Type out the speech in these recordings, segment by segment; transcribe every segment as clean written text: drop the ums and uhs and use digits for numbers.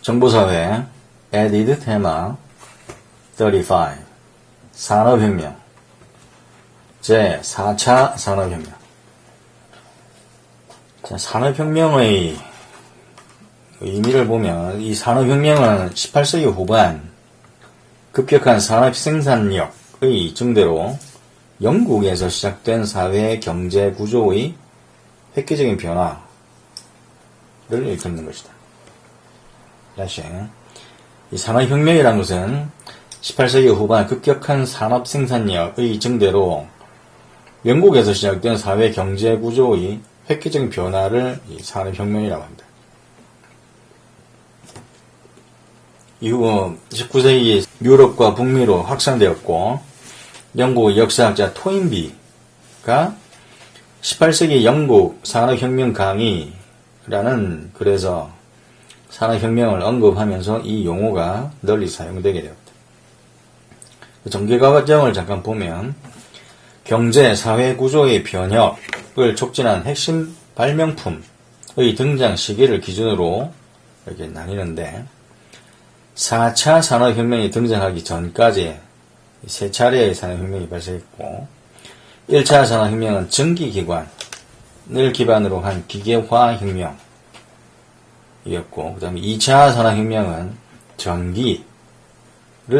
정보사회 에디드 테마 35 산업혁명 제4차 산업혁명. 자, 산업혁명의 의미를 보면 이 산업혁명은 18세기 후반 급격한 산업 생산력의 증대로 영국에서 시작된 사회 경제 구조의 획기적인 변화를 일컫는 것이다. 다시, 이 산업혁명이라는 것은 18세기 후반 급격한 산업 생산력의 증대로 영국에서 시작된 사회 경제 구조의 획기적인 변화를 이 산업혁명이라고 합니다. 이후 19세기 유럽과 북미로 확산되었고, 영국 역사학자 토인비가 18세기 영국 산업혁명 강의라는 글에서 산업혁명을 언급하면서 이 용어가 널리 사용되게 되었다. 전개과 과정을 잠깐 보면 경제, 사회 구조의 변혁을 촉진한 핵심 발명품의 등장 시기를 기준으로 이렇게 나뉘는데 4차 산업혁명이 등장하기 전까지 세 차례의 산업혁명이 발생했고 1차 산업혁명은 전기기관을 기반으로 한 기계화혁명이었고 그 다음에 2차 산업혁명은 전기를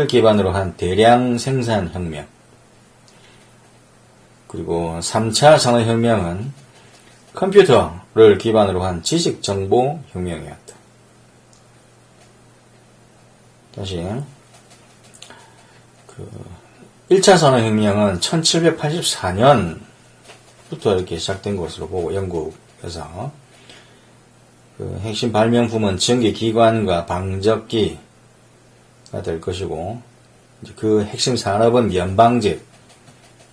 기반으로 한 대량 생산혁명, 그리고 3차 산업혁명은 컴퓨터를 기반으로 한 지식정보혁명이었다. 다시 1차 산업혁명은 1784년부터 이렇게 시작된 것으로 보고 영국에서 핵심 발명품은 전기기관과 방적기가 될 것이고 그 핵심 산업은 연방직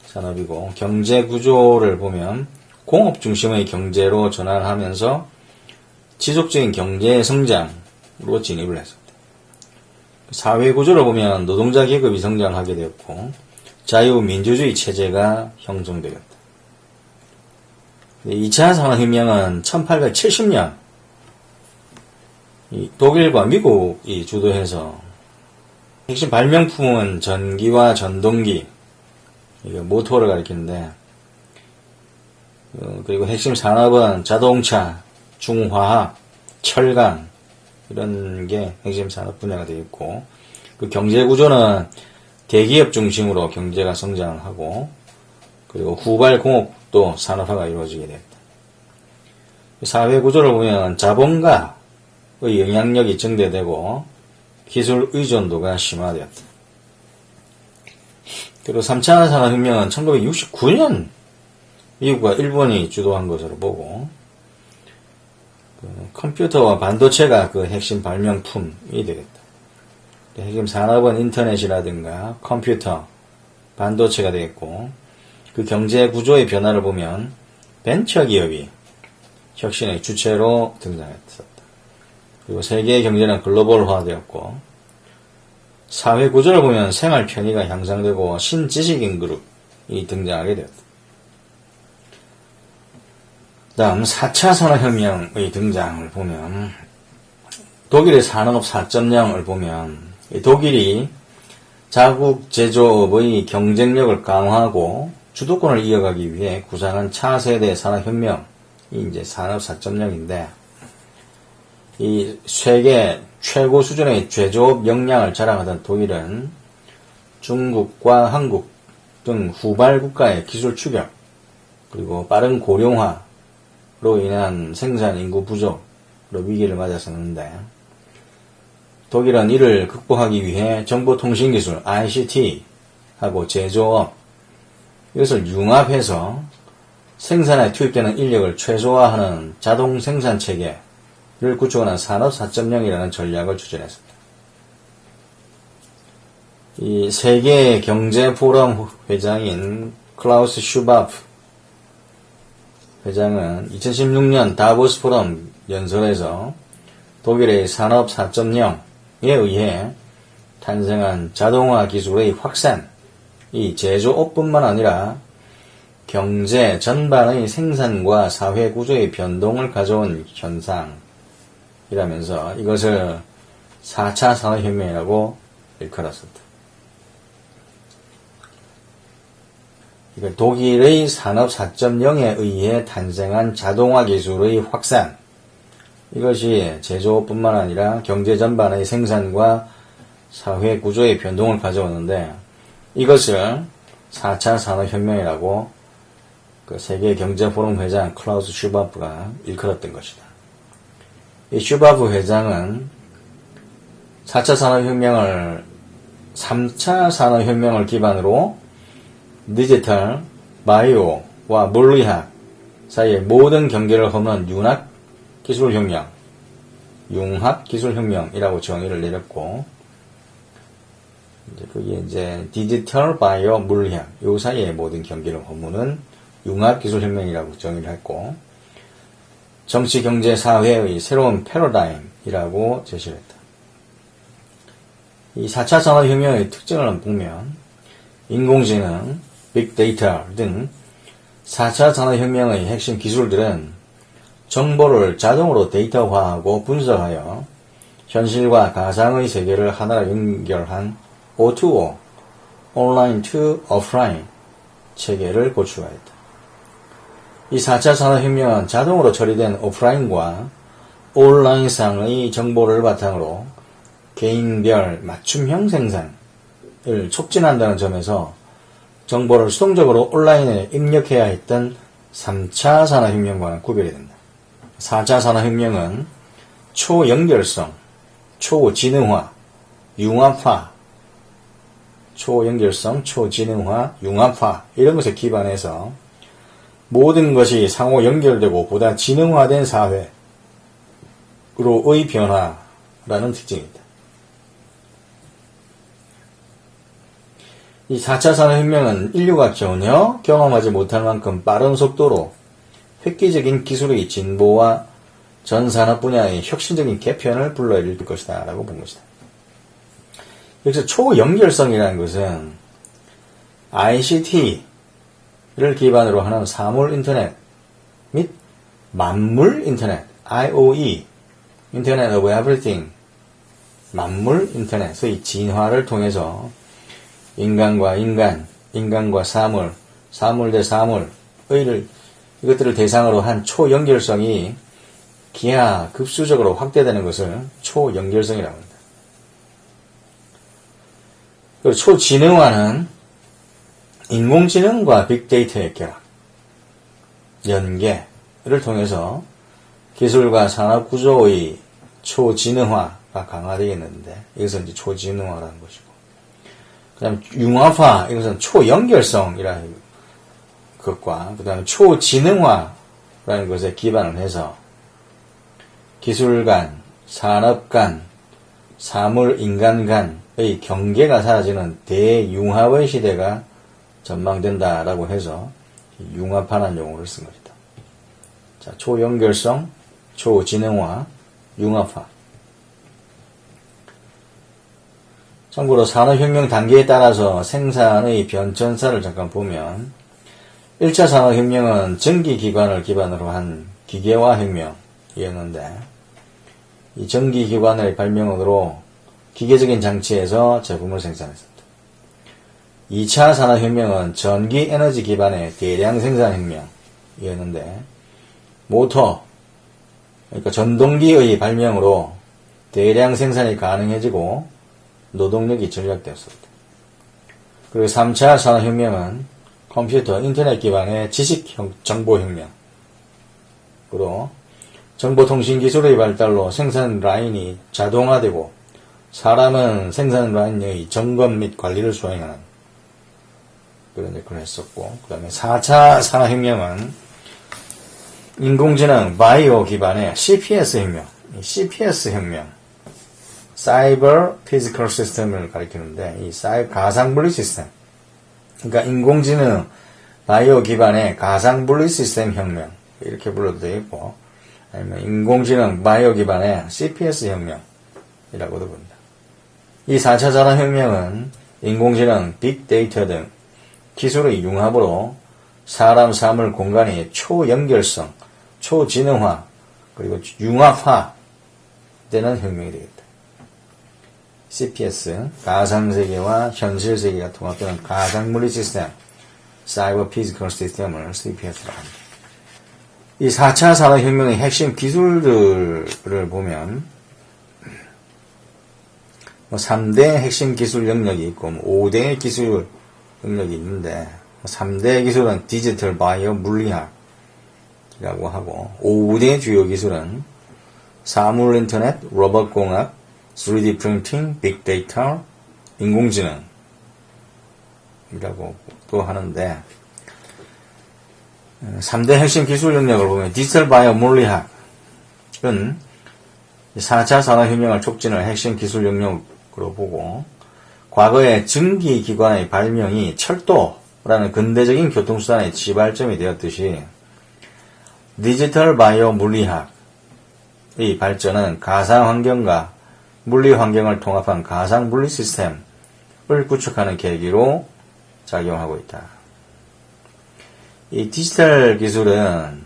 산업이고 경제 구조를 보면 공업 중심의 경제로 전환하면서 지속적인 경제 성장으로 진입을 했습니다. 사회 구조를 보면 노동자 계급이 성장하게 되었고 자유민주주의 체제가 형성되었다. 2차 산업혁명은 1870년 독일과 미국이 주도해서 핵심 발명품은 전기와 전동기, 모터를 가리키는데 그리고 핵심 산업은 자동차, 중화학, 철강 이런 게 핵심 산업 분야가 되어 있고 그 경제 구조는 대기업 중심으로 경제가 성장하고 그리고 후발 공업도 산업화가 이루어지게 됐다. 사회 구조를 보면 자본가의 영향력이 증대되고 기술 의존도가 심화되었다. 그리고 3차 산업혁명은 1969년 미국과 일본이 주도한 것으로 보고 컴퓨터와 반도체가 그 핵심 발명품이 되겠다. 핵심 산업은 인터넷이라든가 컴퓨터, 반도체가 되겠고 그 경제 구조의 변화를 보면 벤처기업이 혁신의 주체로 등장했었다. 그리고 세계의 경제는 글로벌화되었고 사회 구조를 보면 생활 편의가 향상되고 신지식인 그룹이 등장하게 되었다. 다음 4차 산업혁명의 등장을 보면 독일의 산업 4.0을 보면 독일이 자국 제조업의 경쟁력을 강화하고 주도권을 이어가기 위해 구상한 차세대 산업혁명이 이제 산업 4.0인데 이 세계 최고 수준의 제조업 역량을 자랑하던 독일은 중국과 한국 등 후발 국가의 기술 추격 그리고 빠른 고령화로 인한 생산 인구 부족으로 위기를 맞았었는데 독일은 이를 극복하기 위해 정보통신기술 ICT하고 제조업 이것을 융합해서 생산에 투입되는 인력을 최소화하는 자동 생산 체계를 구축하는 산업 4.0이라는 전략을 추진했습니다. 이 세계 경제 포럼 회장인 클라우스 슈바프 회장은 2016년 다보스 포럼 연설에서 독일의 산업 4.0에 의해 탄생한 자동화 기술의 확산, 이 제조업뿐만 아니라 경제 전반의 생산과 사회 구조의 변동을 가져온 현상이라면서 이것을 4차 산업혁명이라고 일컬었습니다. 독일의 산업 4.0에 의해 탄생한 자동화 기술의 확산, 이것이 제조업뿐만 아니라 경제 전반의 생산과 사회 구조의 변동을 가져오는데, 이것을 4차 산업혁명이라고 세계경제포럼 회장 클라우스 슈바프가 일컬었던 것이다. 이 슈바프 회장은 4차 산업혁명을 3차 산업혁명을 기반으로 디지털, 바이오와 물리학 사이의 모든 경계를 허무는 융합기술혁명, 융합기술혁명이라고 정의를 내렸고, 그게 이제 디지털, 바이오, 물리학 요 사이의 모든 경계를 허무는 융합기술혁명이라고 정의를 했고, 정치, 경제, 사회의 새로운 패러다임이라고 제시를 했다. 이 4차 산업혁명의 특징을 보면 인공지능, 빅데이터 등 4차 산업혁명의 핵심 기술들은 정보를 자동으로 데이터화하고 분석하여 현실과 가상의 세계를 하나로 연결한 O2O, 온라인 to 오프라인 체계를 구축하였다. 이 4차 산업혁명은 자동으로 처리된 오프라인과 온라인상의 정보를 바탕으로 개인별 맞춤형 생산을 촉진한다는 점에서 정보를 수동적으로 온라인에 입력해야 했던 3차 산업혁명과는 구별이 된다. 4차 산업혁명은 초연결성, 초지능화, 융합화, 초연결성, 초지능화, 융합화 이런 것에 기반해서 모든 것이 상호 연결되고 보다 지능화된 사회로의 변화라는 특징이 있다. 이 4차 산업혁명은 인류가 전혀 경험하지 못할 만큼 빠른 속도로 획기적인 기술의 진보와 전 산업 분야의 혁신적인 개편을 불러일으킬 것이다 라고 본 것이다. 여기서 초연결성이라는 것은 ICT를 기반으로 하는 사물 인터넷 및 만물 인터넷, IoE, Internet of Everything, 만물 인터넷의 진화를 통해서 인간과 인간, 인간과 사물, 사물 대 사물, 이것들을 대상으로 한 초연결성이 기하급수적으로 확대되는 것을 초연결성이라고 합니다. 그리고 초지능화는 인공지능과 빅데이터의 결합, 연계를 통해서 기술과 산업구조의 초지능화가 강화되겠는데, 이것은 이제 초지능화라는 것이고, 그 다음에 융합화, 이것은 초연결성이라는 것과, 그 다음에 초지능화라는 것에 기반을 해서 기술 간, 산업 간, 사물, 인간 간의 경계가 사라지는 대융합의 시대가 전망된다라고 해서 융합하는 용어를 쓴 것이다. 자, 초연결성, 초지능화, 융합화. 참고로 산업혁명 단계에 따라서 생산의 변천사를 잠깐 보면 1차 산업혁명은 전기기관을 기반으로 한 기계화 혁명이었는데 이 전기기관의 발명으로 기계적인 장치에서 제품을 생산했습니다. 2차 산업혁명은 전기에너지 기반의 대량 생산혁명이었는데 모터, 그러니까 전동기의 발명으로 대량 생산이 가능해지고 노동력이 절약되었습니다. 그리고 3차 산업혁명은 컴퓨터, 인터넷 기반의 지식정보혁명으로 정보통신기술의 발달로 생산 라인이 자동화되고 사람은 생산 라인의 점검 및 관리를 수행하는 그런 역할을 했었고, 그 다음에 4차 산업혁명은 인공지능, 바이오 기반의 CPS 혁명, CPS 혁명, 사이버 피지컬 시스템을 가리키는데, 이 가상분리 시스템, 그러니까 인공지능, 바이오 기반의 가상분리 시스템 혁명, 이렇게 불러도 되겠고, 아니면 인공지능, 바이오 기반의 CPS 혁명이라고도 부릅니다. 이 4차 산업혁명은 인공지능, 빅데이터 등 기술의 융합으로 사람, 사물, 공간의 초연결성, 초지능화, 그리고 융합화 되는 혁명이 되겠다. CPS, 가상세계와 현실세계가 통합되는 가상물리 시스템, 사이버 피지컬 시스템을 CPS라고 합니다. 이 4차 산업혁명의 핵심 기술들을 보면 3대 핵심 기술 영역이 있고 5대 기술 영역이 있는데 3대 기술은 디지털 바이오 물리학이라고 하고 5대 주요 기술은 사물 인터넷, 로봇 공학, 3D 프린팅, 빅데이터, 인공지능이라고 또 하는데 3대 핵심 기술 영역을 보면 디지털 바이오 물리학은 4차 산업혁명을 촉진할 핵심 기술 영역으로 보고 과거에 증기기관의 발명이 철도라는 근대적인 교통수단의 지발점이 되었듯이 디지털 바이오 물리학의 발전은 가상환경과 물리환경을 통합한 가상물리 시스템을 구축하는 계기로 작용하고 있다. 이 디지털 기술은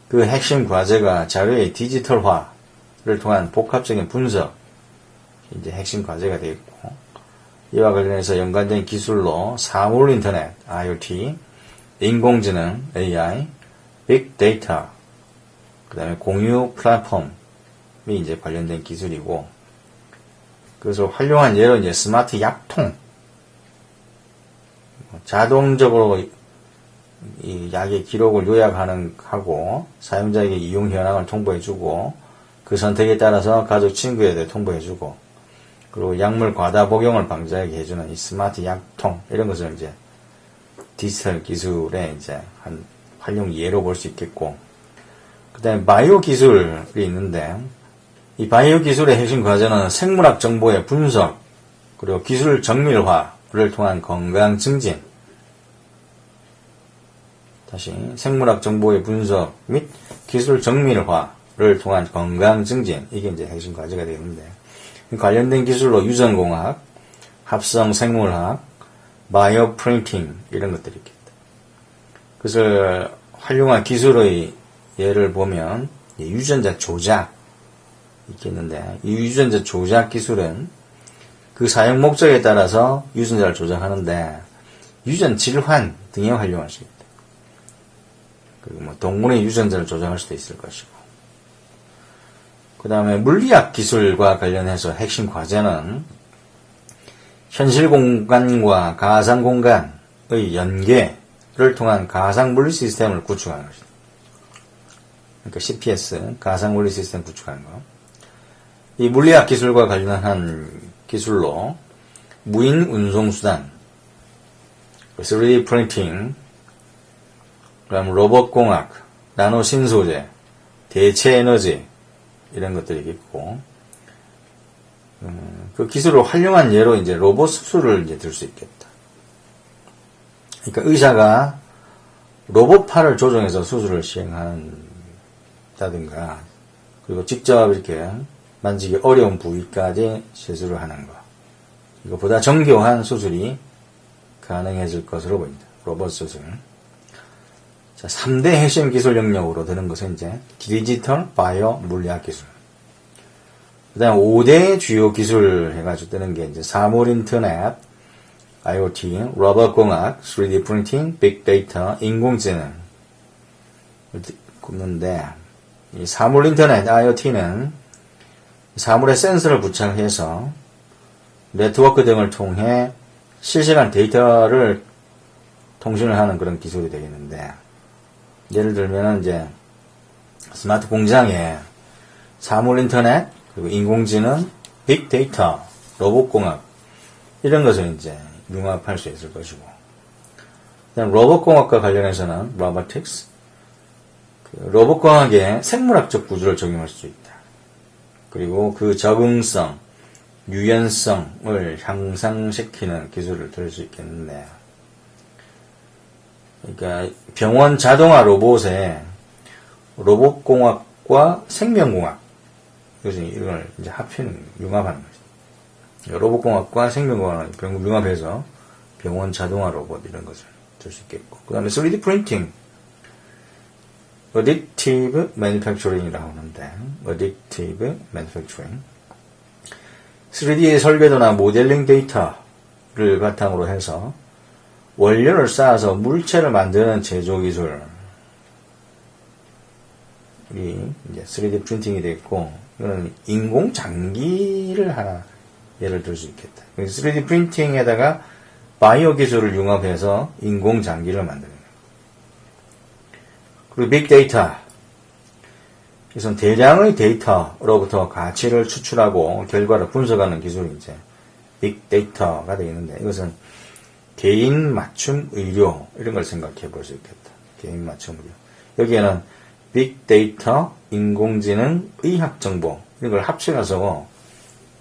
그 핵심 과제가 자료의 디지털화를 통한 복합적인 분석, 이제 핵심 과제가 되어 있고, 이와 관련해서 연관된 기술로 사물 인터넷, IoT, 인공지능, AI, 빅데이터, 그 다음에 공유 플랫폼이 이제 관련된 기술이고, 그래서 활용한 예로 이제 스마트 약통, 자동적으로 이 약의 기록을 요약하고 사용자에게 이용 현황을 통보해주고 그 선택에 따라서 가족 친구에게 통보해주고 그리고 약물 과다 복용을 방지하게 해주는 이 스마트 약통 이런 것을 이제 디지털 기술의 이제 한 활용 예로 볼 수 있겠고 그 다음에 바이오 기술이 있는데 이 바이오 기술의 핵심 과제는 생물학 정보의 분석 그리고 기술 정밀화를 통한 건강 증진 다시 생물학 정보의 분석 및 기술 정밀화를 통한 건강 증진 이게 이제 핵심 과제가 되는데 관련된 기술로 유전공학, 합성 생물학, 바이오 프린팅 이런 것들이 있겠다. 그래서 활용한 기술의 예를 보면 유전자 조작 있겠는데 이 유전자 조작 기술은 그 사용 목적에 따라서 유전자를 조작하는데 유전 질환 등에 활용할 수 있다. 그리고 뭐 동물의 유전자를 조작할 수도 있을 것이고 그 다음에 물리학 기술과 관련해서 핵심 과제는 현실 공간과 가상 공간의 연계를 통한 가상 물리 시스템을 구축하는 것이다. 그러니까 CPS, 가상 물리 시스템 구축하는 거. 이 물리학 기술과 관련한 기술로 무인 운송수단, 3D 프린팅, 그다음 로봇공학, 나노신소재, 대체에너지 이런 것들이 있고 그 기술을 활용한 예로 이제 로봇 수술을 이제 들 수 있겠다. 그러니까 의사가 로봇 팔을 조정해서 수술을 시행한다든가 그리고 직접 이렇게 만지기 어려운 부위까지 시술을 하는 것. 이거보다 정교한 수술이 가능해질 것으로 보입니다. 로봇 수술. 자, 3대 핵심 기술 영역으로 드는 것은 이제 디지털 바이오 물리학 기술. 그 다음 5대 주요 기술 해가지고 뜨는 게 이제 사물 인터넷, IoT, 로봇 공학, 3D 프린팅, 빅데이터, 인공지능. 굽는데, 이 사물 인터넷, IoT는 사물에 센서를 부착해서 네트워크 등을 통해 실시간 데이터를 통신을 하는 그런 기술이 되겠는데, 예를 들면 이제 스마트 공장에 사물 인터넷, 그리고 인공지능, 빅데이터, 로봇공학 이런 것을 이제 융합할 수 있을 것이고, 그다음 로봇공학과 관련해서는 로보틱스, 로봇공학의 생물학적 구조를 적용할 수 있다. 그리고 그 적응성, 유연성을 향상시키는 기술을 들 수 있겠는데, 그러니까 병원 자동화 로봇에 로봇공학과 생명공학 이걸 이제 합치는 융합하는 거죠. 로봇공학과 생명공학을 융합해서 병원 자동화 로봇 이런 것을 들 수 있겠고, 그 다음에 3D 프린팅, additive manufacturing이라고 하는데, additive manufacturing, 3D 설계도나 모델링 데이터를 바탕으로 해서 원료를 쌓아서 물체를 만드는 제조 기술. 이 이제 3D 프린팅이 되어 있고, 이거는 인공 장기를 하나 예를 들 수 있겠다. 3D 프린팅에다가 바이오 기술을 융합해서 인공 장기를 만드는 거예요. 그리고 빅데이터. 이것은 대량의 데이터로부터 가치를 추출하고 결과를 분석하는 기술이 이제 빅데이터가 되어 있는데, 이것은 개인 맞춤 의료 이런 걸 생각해 볼 수 있겠다. 개인 맞춤 의료. 여기에는 빅데이터, 인공지능, 의학정보 이런 걸 합쳐서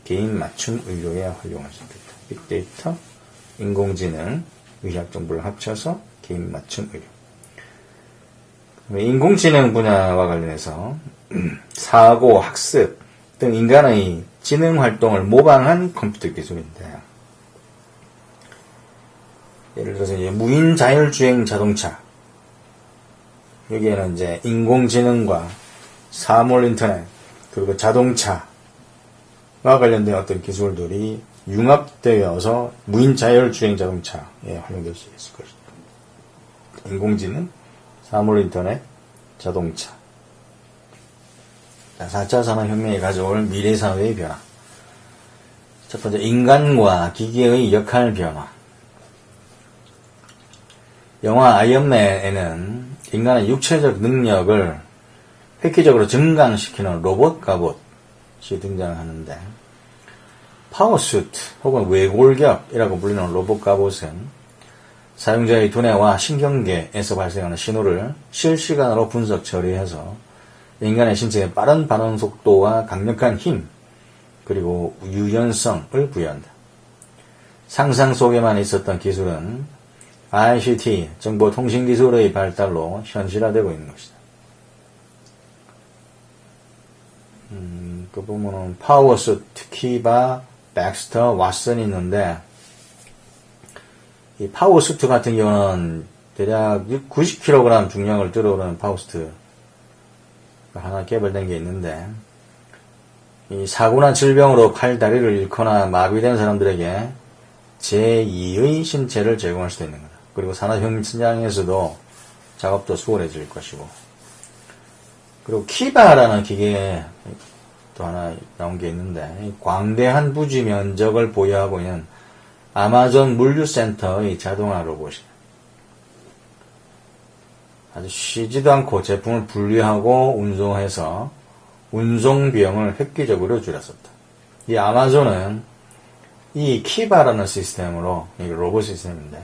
개인 맞춤 의료에 활용할 수 있겠다. 빅데이터, 인공지능, 의학정보를 합쳐서 개인 맞춤 의료. 인공지능 분야와 관련해서 사고, 학습 등 인간의 지능 활동을 모방한 컴퓨터 기술인데, 예를 들어서 이제 무인 자율주행 자동차, 여기에는 이제 인공지능과 사물 인터넷 그리고 자동차와 관련된 어떤 기술들이 융합되어서 무인 자율주행 자동차에 활용될 수 있을 것입니다. 인공지능, 사물 인터넷, 자동차. 4차 산업혁명이 가져올 미래사회의 변화. 첫 번째, 인간과 기계의 역할 변화. 영화 아이언맨에는 인간의 육체적 능력을 획기적으로 증강시키는 로봇 갑옷이 등장하는데, 파워수트 혹은 외골격이라고 불리는 로봇 갑옷은 사용자의 두뇌와 신경계에서 발생하는 신호를 실시간으로 분석 처리해서 인간의 신체에 빠른 반응 속도와 강력한 힘 그리고 유연성을 부여한다. 상상 속에만 있었던 기술은 ICT, 정보통신기술의 발달로 현실화되고 있는 것이다. 그 보면은 파워수트, 키바, 백스터, 왓슨이 있는데, 이 파워수트 같은 경우는 대략 90kg 중량을 들어오는 파워수트가 하나 개발된 게 있는데, 이 사고나 질병으로 팔, 다리를 잃거나 마비된 사람들에게 제2의 신체를 제공할 수도 있는 거다. 그리고 산업현장에서도 작업도 수월해질 것이고. 그리고 키바라는 기계에 또 하나 나온 게 있는데, 광대한 부지 면적을 보유하고 있는 아마존 물류센터의 자동화 로봇이다. 아주 쉬지도 않고 제품을 분리하고 운송해서 운송 비용을 획기적으로 줄였었다. 이 아마존은 이 키바라는 시스템으로, 이 로봇 시스템인데,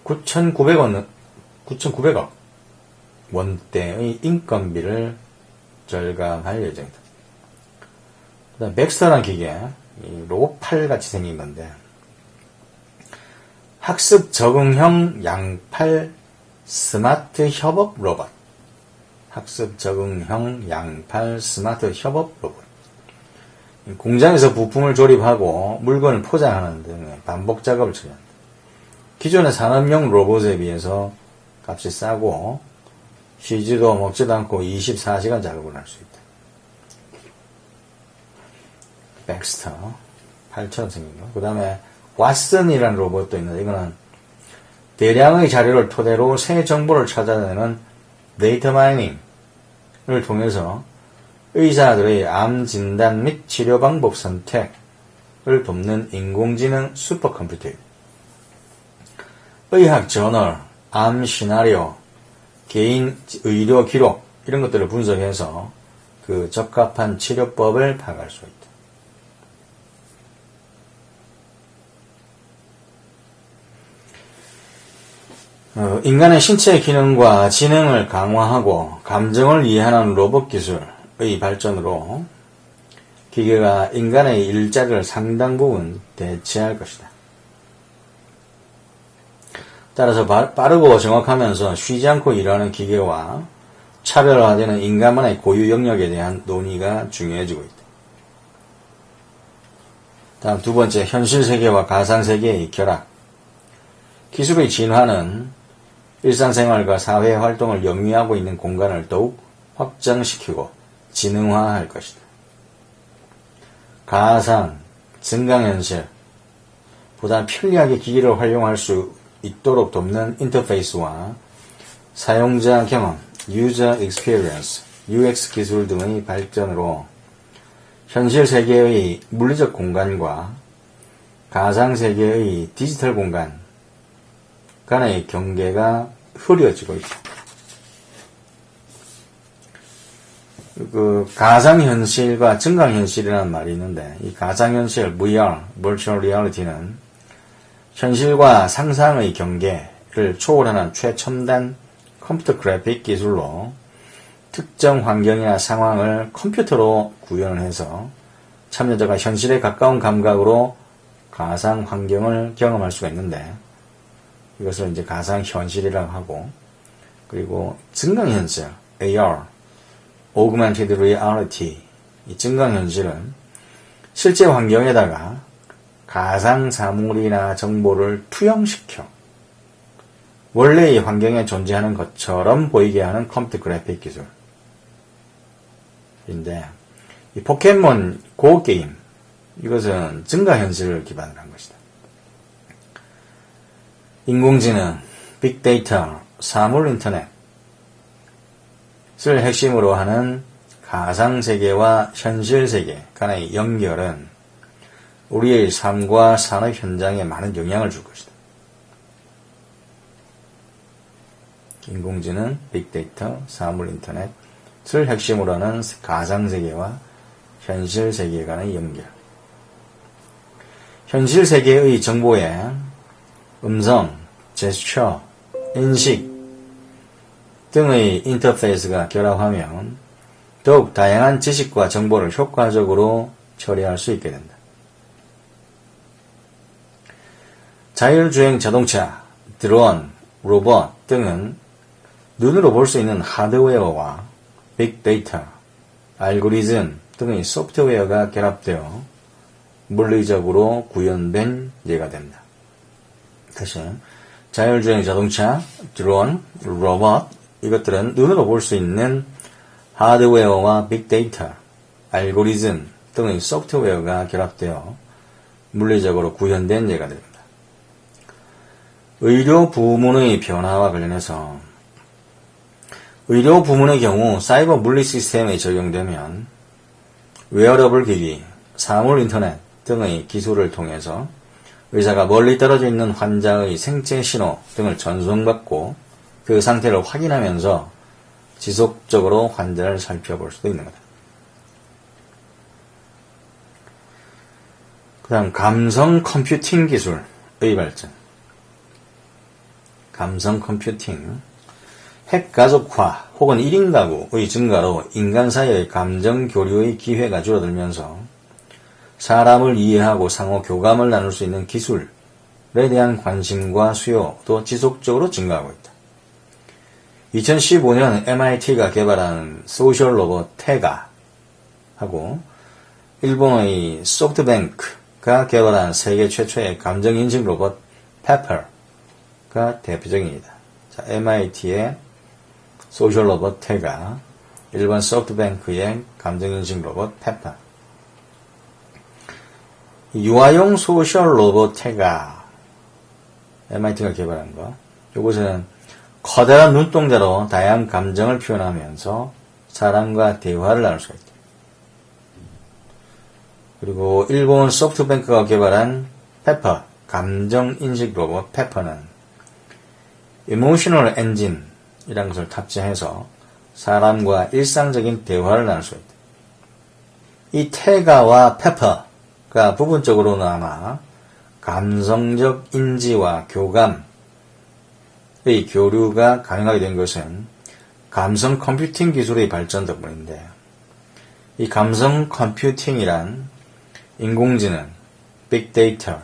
9,900억 원대의 인건비를 절감할 예정이다. 그 다음, 백스터라는 기계, 이 로봇 팔 같이 생긴 건데, 학습 적응형 양팔 스마트 협업 로봇. 학습 적응형 양팔 스마트 협업 로봇. 공장에서 부품을 조립하고 물건을 포장하는 등의 반복 작업을 처리한다. 기존의 산업용 로봇에 비해서 값이 싸고 쉬지도 먹지도 않고 24시간 작업을 할 수 있다. 백스터 8처럼 생긴 거. 그 다음에 왓슨이라는 로봇도 있는데, 이거는 대량의 자료를 토대로 새 정보를 찾아내는 데이터 마이닝을 통해서 의사들의 암 진단 및 치료 방법 선택을 돕는 인공지능 슈퍼컴퓨터입니다. 의학 저널, 암 시나리오, 개인 의료 기록 이런 것들을 분석해서 그 적합한 치료법을 파악할 수 있다. 인간의 신체 기능과 지능을 강화하고 감정을 이해하는 로봇 기술의 발전으로 기계가 인간의 일자리를 상당 부분 대체할 것이다. 따라서 빠르고 정확하면서 쉬지 않고 일하는 기계와 차별화되는 인간만의 고유 영역에 대한 논의가 중요해지고 있다. 다음 두 번째, 현실 세계와 가상 세계의 결합. 기술의 진화는 일상생활과 사회 활동을 영위하고 있는 공간을 더욱 확장시키고 지능화할 것이다. 가상, 증강현실, 보다 편리하게 기기를 활용할 수 있도록 돕는 인터페이스와 사용자 경험, User Experience, UX 기술 등의 발전으로 현실 세계의 물리적 공간과 가상 세계의 디지털 공간 간의 경계가 흐려지고 있다. 가상현실과 증강현실이라는 말이 있는데, 이 가상현실, VR, Virtual Reality는 현실과 상상의 경계를 초월하는 최첨단 컴퓨터 그래픽 기술로 특정 환경이나 상황을 컴퓨터로 구현을 해서 참여자가 현실에 가까운 감각으로 가상 환경을 경험할 수가 있는데, 이것을 이제 가상현실이라고 하고, 그리고 증강현실, AR, Augmented Reality, 이 증강현실은 실제 환경에다가 가상 사물이나 정보를 투영시켜 원래의 환경에 존재하는 것처럼 보이게 하는 컴퓨터 그래픽 기술인데, 이 포켓몬 고 게임, 이것은 증가현실을 기반으로 한 것이다. 인공지능, 빅데이터, 사물인터넷을 핵심으로 하는 가상세계와 현실세계 간의 연결은 우리의 삶과 산업 현장에 많은 영향을 줄 것이다. 인공지능, 빅데이터, 사물인터넷을 핵심으로 하는 가상세계와 현실세계 간의 연결. 현실세계의 정보에 음성, 제스처, 인식 등의 인터페이스가 결합하면 더욱 다양한 지식과 정보를 효과적으로 처리할 수 있게 된다. 자율주행 자동차, 드론, 로봇 등은 눈으로 볼 수 있는 하드웨어와 빅데이터, 알고리즘 등의 소프트웨어가 결합되어 물리적으로 구현된 예가 됩니다. 다시, 자율주행 자동차, 드론, 로봇, 이것들은 눈으로 볼 수 있는 하드웨어와 빅데이터, 알고리즘 등의 소프트웨어가 결합되어 물리적으로 구현된 예가 됩니다. 의료 부문의 변화와 관련해서 의료 부문의 경우 사이버 물리 시스템에 적용되면 웨어러블 기기, 사물 인터넷 등의 기술을 통해서 의사가 멀리 떨어져 있는 환자의 생체 신호 등을 전송받고 그 상태를 확인하면서 지속적으로 환자를 살펴볼 수도 있는 거다. 그 다음 감성 컴퓨팅 기술의 발전. 감성 컴퓨팅, 핵가족화 혹은 1인 가구의 증가로 인간 사이의 감정 교류의 기회가 줄어들면서 사람을 이해하고 상호 교감을 나눌 수 있는 기술에 대한 관심과 수요도 지속적으로 증가하고 있다. 2015년 MIT가 개발한 소셜 로봇 테가 하고 일본의 소프트뱅크가 개발한 세계 최초의 감정인식 로봇 페퍼가 대표적입니다. 자, MIT의 소셜 로봇 테가, 일본 소프트뱅크의 감정인식 로봇 페퍼. 유아용 소셜 로봇 테가, MIT가 개발한 거. 이것은 커다란 눈동자로 다양한 감정을 표현하면서 사람과 대화를 나눌 수가 있다. 그리고 일본 소프트뱅크가 개발한 페퍼, 감정인식 로봇 페퍼는 이모셔널 엔진이라는 것을 탑재해서 사람과 일상적인 대화를 나눌 수가 있다. 이 테가와 페퍼가 부분적으로나마 감성적 인지와 교감의 교류가 가능하게 된 것은 감성 컴퓨팅 기술의 발전 덕분인데, 이 감성 컴퓨팅이란 인공지능, 빅데이터,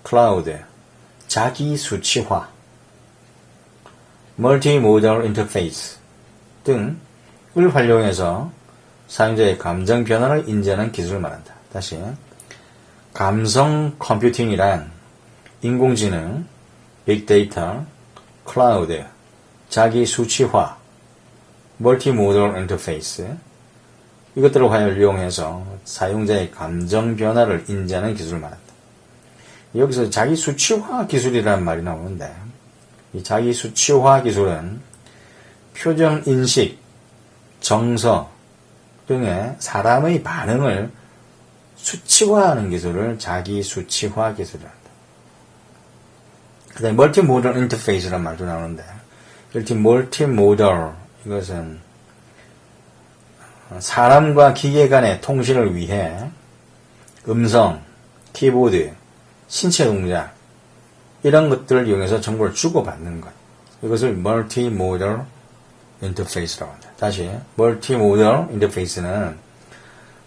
클라우드, 자기 수치화, 멀티모달 인터페이스 등을 활용해서 사용자의 감정 변화를 인지하는 기술을 말한다. 다시, 감성 컴퓨팅이란 인공지능, 빅데이터, 클라우드, 자기 수치화, 멀티모달 인터페이스 이것들을 이용해서 사용자의 감정 변화를 인지하는 기술을 말한다. 여기서 자기 수치화 기술이라는 말이 나오는데, 이 자기 수치화 기술은 표정 인식, 정서 등의 사람의 반응을 수치화하는 기술을 자기 수치화 기술이란다. 그 다음에 멀티모달 인터페이스라는 말도 나오는데, 멀티모달, 이것은 사람과 기계 간의 통신을 위해 음성, 키보드, 신체 동작 이런 것들을 이용해서 정보를 주고받는 것. 이것을 멀티모달 인터페이스라고 한다. 다시 멀티모달 인터페이스는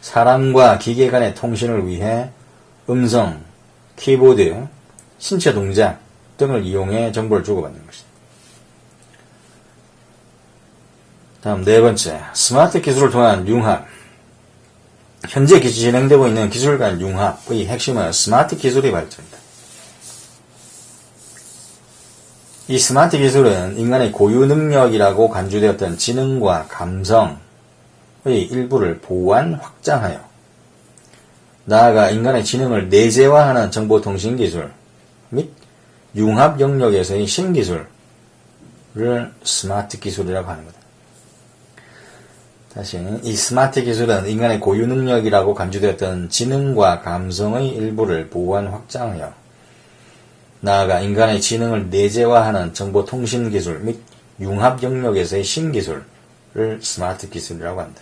사람과 기계 간의 통신을 위해 음성, 키보드, 신체 동작 등을 이용해 정보를 주고받는 것이다. 다음 네 번째, 스마트 기술을 통한 융합. 현재 진행되고 있는 기술 간 융합의 핵심은 스마트 기술의 발전이다. 이 스마트 기술은 인간의 고유 능력이라고 간주되었던 지능과 감성의 일부를 보완, 확장하여 나아가 인간의 지능을 내재화하는 정보통신 기술 및 융합 영역에서의 신기술을 스마트 기술이라고 하는 것이다. 다시 이 스마트 기술은 인간의 고유 능력이라고 간주되었던 지능과 감성의 일부를 보완, 확장하여 나아가 인간의 지능을 내재화하는 정보통신 기술 및 융합 영역에서의 신기술을 스마트 기술이라고 한다.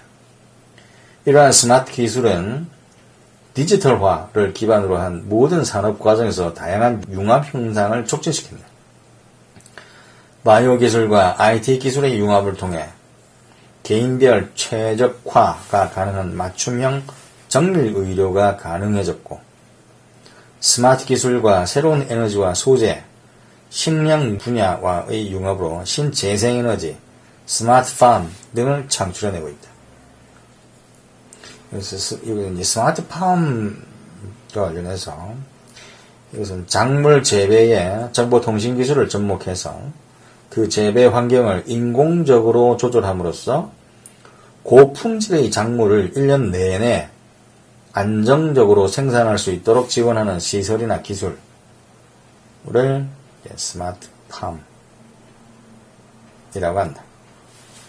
이러한 스마트 기술은 디지털화를 기반으로 한 모든 산업 과정에서 다양한 융합 형상을 촉진시킨다. 바이오 기술과 IT 기술의 융합을 통해 개인별 최적화가 가능한 맞춤형 정밀 의료가 가능해졌고, 스마트 기술과 새로운 에너지와 소재, 식량 분야와의 융합으로 신재생에너지, 스마트팜 등을 창출해내고 있다. 그래서 이건 스마트팜과 관련해서 이것은 작물 재배의 정보통신 기술을 접목해서 그 재배 환경을 인공적으로 조절함으로써 고품질의 작물을 1년 내내 안정적으로 생산할 수 있도록 지원하는 시설이나 기술을 스마트팜이라고 한다.